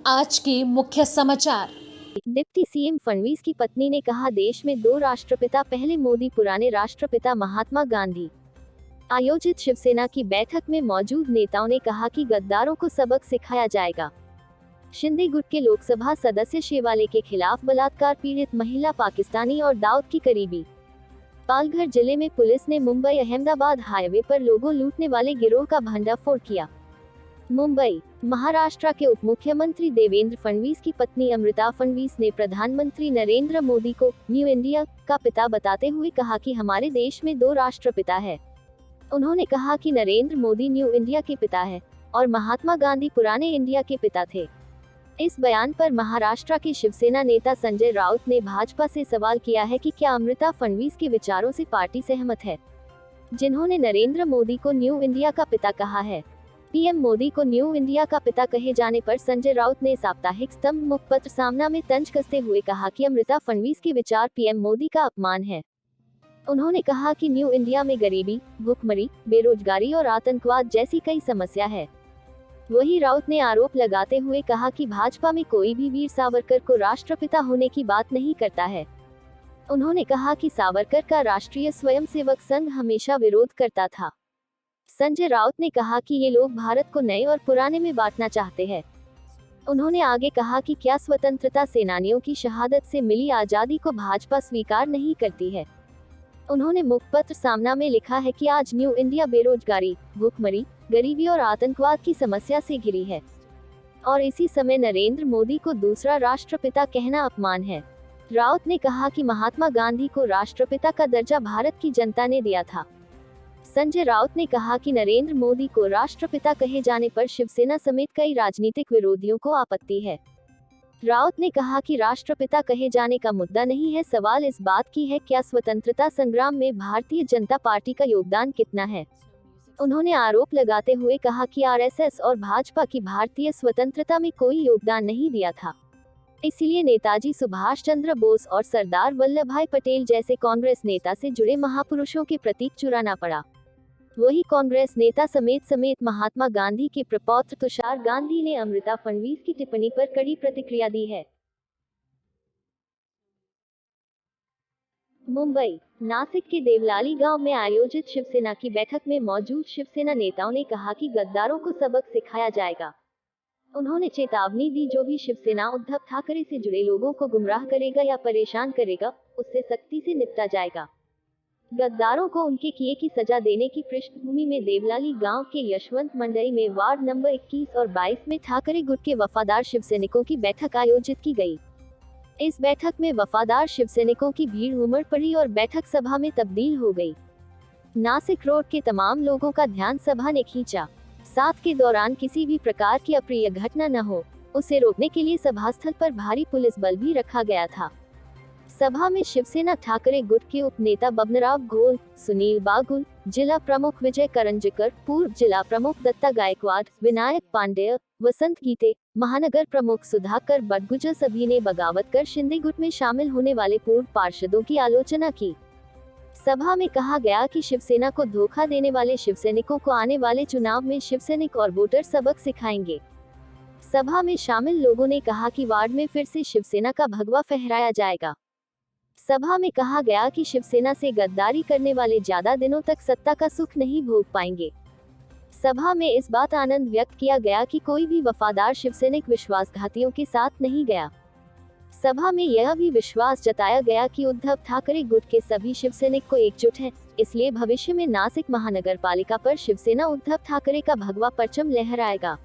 आज के मुख्य समाचार। डिप्टी सीएम फडणवीस की पत्नी ने कहा, देश में दो राष्ट्रपिता, पहले मोदी, पुराने राष्ट्रपिता महात्मा गांधी। आयोजित शिवसेना की बैठक में मौजूद नेताओं ने कहा कि गद्दारों को सबक सिखाया जाएगा। शिंदे गुट के लोकसभा सदस्य शेवाले के खिलाफ बलात्कार पीड़ित महिला पाकिस्तानी और दाऊद की करीबी। पालघर जिले में पुलिस ने मुंबई अहमदाबाद हाईवे पर लोगों लूटने वाले गिरोह का भंडाफोड़ किया। मुंबई, महाराष्ट्र के उप मुख्यमंत्री देवेंद्र फडणवीस की पत्नी अमृता फडणवीस ने प्रधानमंत्री नरेंद्र मोदी को न्यू इंडिया का पिता बताते हुए कहा कि हमारे देश में दो राष्ट्रपिता है। उन्होंने कहा कि नरेंद्र मोदी न्यू इंडिया के पिता है और महात्मा गांधी पुराने इंडिया के पिता थे। इस बयान पर महाराष्ट्र के शिवसेना नेता संजय राउत ने भाजपा से सवाल किया है कि क्या अमृता फडणवीस के विचारों से पार्टी सहमत है, जिन्होंने नरेंद्र मोदी को न्यू इंडिया का पिता कहा है। पीएम मोदी को न्यू इंडिया का पिता कहे जाने पर संजय राउत ने साप्ताहिक स्तंभ मुखपत्र सामना में तंज कसते हुए कहा कि अमृता फडणवीस के विचार पीएम मोदी का अपमान है। उन्होंने कहा कि न्यू इंडिया में गरीबी, भुखमरी, बेरोजगारी और आतंकवाद जैसी कई समस्या है। वहीं राउत ने आरोप लगाते हुए कहा कि भाजपा में कोई भी वीर सावरकर को राष्ट्रपिता होने की बात नहीं करता है। उन्होंने कहा कि सावरकर का राष्ट्रीय स्वयंसेवक संघ हमेशा विरोध करता था। संजय राउत ने कहा कि ये लोग भारत को नए और पुराने में बांटना चाहते हैं। उन्होंने आगे कहा कि क्या स्वतंत्रता सेनानियों की शहादत से मिली आजादी को भाजपा स्वीकार नहीं करती है। उन्होंने मुखपत्र सामना में लिखा है कि आज न्यू इंडिया बेरोजगारी, भूखमरी, गरीबी और आतंकवाद की समस्या से घिरी है और इसी समय नरेंद्र मोदी को दूसरा राष्ट्रपिता कहना अपमान है। राउत ने कहा कि महात्मा गांधी को राष्ट्रपिता का दर्जा भारत की जनता ने दिया था। संजय राउत ने कहा कि नरेंद्र मोदी को राष्ट्रपिता कहे जाने पर शिवसेना समेत कई राजनीतिक विरोधियों को आपत्ति है। राउत ने कहा कि राष्ट्रपिता कहे जाने का मुद्दा नहीं है, सवाल इस बात की है क्या स्वतंत्रता संग्राम में भारतीय जनता पार्टी का योगदान कितना है। उन्होंने आरोप लगाते हुए कहा कि आरएसएस और भाजपा की भारतीय स्वतंत्रता में कोई योगदान नहीं दिया था, इसलिए नेताजी सुभाष चंद्र बोस और सरदार वल्लभ भाई पटेल जैसे कांग्रेस नेता से जुड़े महापुरुषों के प्रतीक चुराना पड़ा। वही कांग्रेस नेता समेत महात्मा गांधी के प्रपौत्र तुषार गांधी ने अमृता फडणवीस की टिप्पणी पर कड़ी प्रतिक्रिया दी है। मुंबई, नासिक के देवलाली गांव में आयोजित शिवसेना की बैठक में मौजूद शिवसेना नेताओं ने कहा कि गद्दारों को सबक सिखाया जाएगा। उन्होंने चेतावनी दी, जो भी शिवसेना उद्धव ठाकरे से जुड़े लोगों को गुमराह करेगा या परेशान करेगा, उससे सख्ती से निपटा जाएगा। गद्दारों को उनके किए की सजा देने की पृष्ठभूमि में देवलाली गांव के यशवंत मंडई में वार्ड नंबर 21 और 22 में ठाकरे गुट के वफादार शिवसैनिकों की बैठक आयोजित की गई। इस बैठक में वफादार शिवसैनिकों की भीड़ उमड़ पड़ी और बैठक सभा में तब्दील हो गई। नासिक रोड के तमाम लोगों का ध्यान सभा ने खींचा। साथ के दौरान किसी भी प्रकार की अप्रिय घटना न हो, उसे रोकने के लिए सभास्थल पर भारी पुलिस बल भी रखा गया था। सभा में शिवसेना ठाकरे गुट के उप नेता बबनराव घोल, सुनील बागुल, जिला प्रमुख विजय करंजकर, पूर्व जिला प्रमुख दत्ता गायकवाड, विनायक पांडेय, वसंत गीते, महानगर प्रमुख सुधाकर बडगुजर सभी ने बगावत कर शिंदे गुट में शामिल होने वाले पूर्व पार्षदों की आलोचना की। सभा में कहा गया कि शिवसेना को धोखा देने वाले शिवसैनिकों को आने वाले चुनाव में शिवसैनिक और वोटर सबक सिखाएंगे। सभा में शामिल लोगों ने कहा कि वार्ड में फिर से शिवसेना का भगवा फहराया जाएगा। सभा में कहा गया कि शिवसेना से गद्दारी करने वाले ज्यादा दिनों तक सत्ता का सुख नहीं भोग पाएंगे। सभा में इस बात आनंद व्यक्त किया गया कि कोई भी वफादार शिवसैनिक विश्वासघातियों के साथ नहीं गया। सभा में यह भी विश्वास जताया गया कि उद्धव ठाकरे गुट के सभी शिवसैनिक को एकजुट हैं, इसलिए भविष्य में नासिक महानगर पालिका पर शिवसेना उद्धव ठाकरे का भगवा परचम लहराएगा।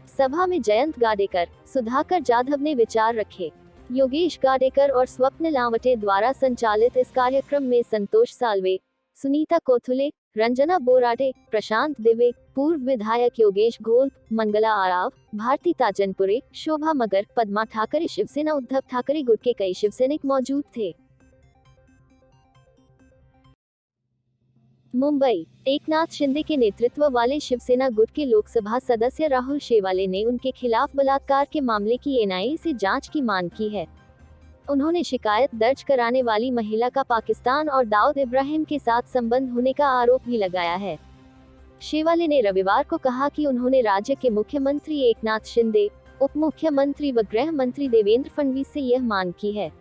सभा में जयंत गाडेकर, सुधाकर जाधव ने विचार रखे। योगेश गाडेकर और स्वप्न लावटे द्वारा संचालित इस कार्यक्रम में संतोष साल्वे, सुनीता कोथुले, रंजना बोराडे, प्रशांत दिवे, पूर्व विधायक योगेश घोल, मंगला आराव, भारती ताजनपुरे, शोभा मगर, पद्मा ठाकरे, शिवसेना उद्धव ठाकरे गुट के कई शिवसैनिक मौजूद थे। मुंबई, एकनाथ शिंदे के नेतृत्व वाले शिवसेना गुट के लोकसभा सदस्य राहुल शेवाले ने उनके खिलाफ बलात्कार के मामले की एनआईए से जांच की मांग की है। उन्होंने शिकायत दर्ज कराने वाली महिला का पाकिस्तान और दाऊद इब्राहिम के साथ संबंध होने का आरोप भी लगाया है। शेवाले ने रविवार को कहा कि उन्होंने राज्य के मुख्यमंत्री एकनाथ शिंदे, उप मुख्यमंत्री व गृह मंत्री देवेंद्र फडणवीस से यह मांग की है।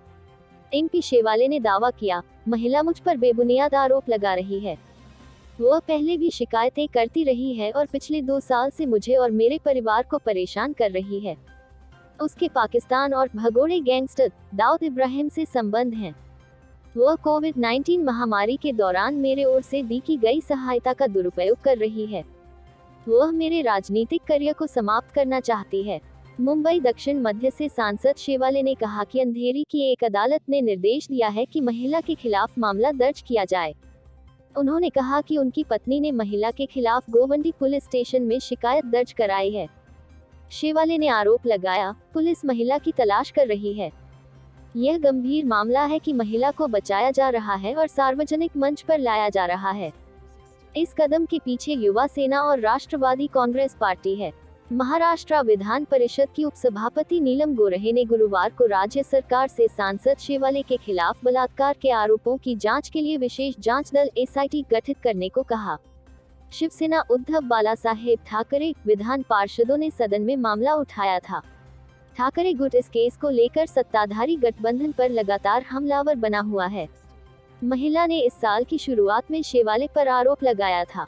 एमपी शेवाले ने दावा किया, महिला मुझ पर बेबुनियाद आरोप लगा रही है। वह पहले भी शिकायतें करती रही है और पिछले 2 साल से मुझे और मेरे परिवार को परेशान कर रही है। उसके पाकिस्तान और भगोड़े गैंगस्टर दाऊद इब्राहिम से संबंध हैं। वह कोविड-19 महामारी के दौरान मेरे ओर से दी की गई सहायता का दुरुपयोग कर रही है। वह मेरे राजनीतिक करियर को समाप्त करना चाहती है। मुंबई दक्षिण मध्य से सांसद शेवाले ने कहा कि अंधेरी की एक अदालत ने निर्देश दिया है कि महिला के खिलाफ मामला दर्ज किया जाए। उन्होंने कहा कि उनकी पत्नी ने महिला के खिलाफ गोवंडी पुलिस स्टेशन में शिकायत दर्ज कराई है। शेवाले ने आरोप लगाया, पुलिस महिला की तलाश कर रही है। यह गंभीर मामला है कि महिला को बचाया जा रहा है और सार्वजनिक मंच पर लाया जा रहा है। इस कदम के पीछे युवा सेना और राष्ट्रवादी कांग्रेस पार्टी है। महाराष्ट्र विधान परिषद की उपसभापति नीलम गोऱ्हे ने गुरुवार को राज्य सरकार से सांसद शेवाले के खिलाफ बलात्कार के आरोपों की जांच के लिए विशेष जांच दल एसआईटी गठित करने को कहा। शिवसेना उद्धव बालासाहेब ठाकरे विधान पार्षदों ने सदन में मामला उठाया था। ठाकरे गुट इस केस को लेकर सत्ताधारी गठबंधन पर लगातार हमलावर बना हुआ है। महिला ने इस साल की शुरुआत में शेवाले पर आरोप लगाया था।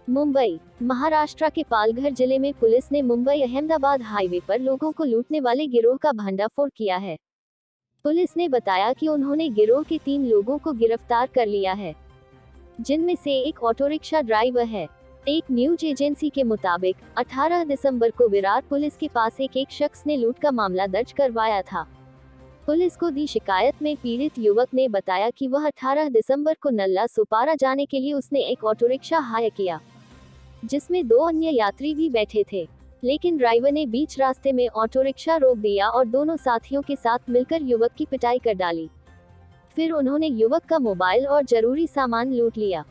मुंबई, महाराष्ट्र के पालघर जिले में पुलिस ने मुंबई अहमदाबाद हाईवे पर लोगों को लूटने वाले गिरोह का भंडाफोड़ किया है। पुलिस ने बताया कि उन्होंने गिरोह के 3 लोगों को गिरफ्तार कर लिया है, जिनमें से एक ऑटो रिक्शा ड्राइवर है। एक न्यूज एजेंसी के मुताबिक 18 दिसंबर को विरार पुलिस के पास एक शख्स ने लूट का मामला दर्ज करवाया था। पुलिस को दी शिकायत में पीड़ित युवक ने बताया कि वह 18 दिसंबर को नल्ला सुपारा जाने के लिए उसने एक ऑटो रिक्शा हायर किया, जिसमें 2 अन्य यात्री भी बैठे थे, लेकिन ड्राइवर ने बीच रास्ते में ऑटो रिक्शा रोक दिया और दोनों साथियों के साथ मिलकर युवक की पिटाई कर डाली। फिर उन्होंने युवक का मोबाइल और जरूरी सामान लूट लिया।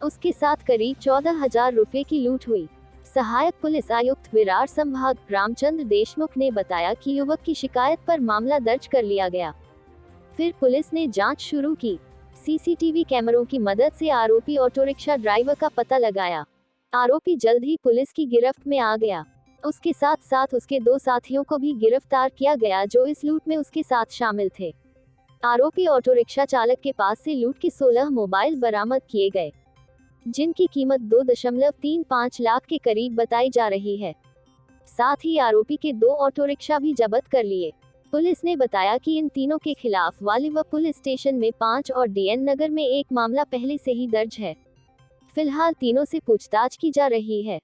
उसके साथ करीब 14,000 रुपए की लूट हुई। सहायक पुलिस आयुक्त विरार संभाग रामचंद्र देशमुख ने बताया कि युवक की शिकायत पर मामला दर्ज कर लिया गया। फिर पुलिस ने जांच शुरू की। सीसीटीवी कैमरों की मदद से आरोपी ऑटो रिक्शा ड्राइवर का पता लगाया। आरोपी जल्द ही पुलिस की गिरफ्त में आ गया। उसके साथ साथ उसके 2 साथियों को भी गिरफ्तार किया गया जो इस लूट में उसके साथ शामिल थे। आरोपी ऑटो रिक्शा चालक के पास से लूट के 16 मोबाइल बरामद किए गए, जिनकी कीमत 2.35 लाख के करीब बताई जा रही है। साथ ही आरोपी के 2 ऑटो रिक्शा भी जब्त कर लिए। पुलिस ने बताया कि इन तीनों के खिलाफ वालीवा पुलिस स्टेशन में 5 और डीएन नगर में 1 मामला पहले से ही दर्ज है। फिलहाल तीनों से पूछताछ की जा रही है।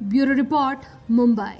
Bureau report, Mumbai.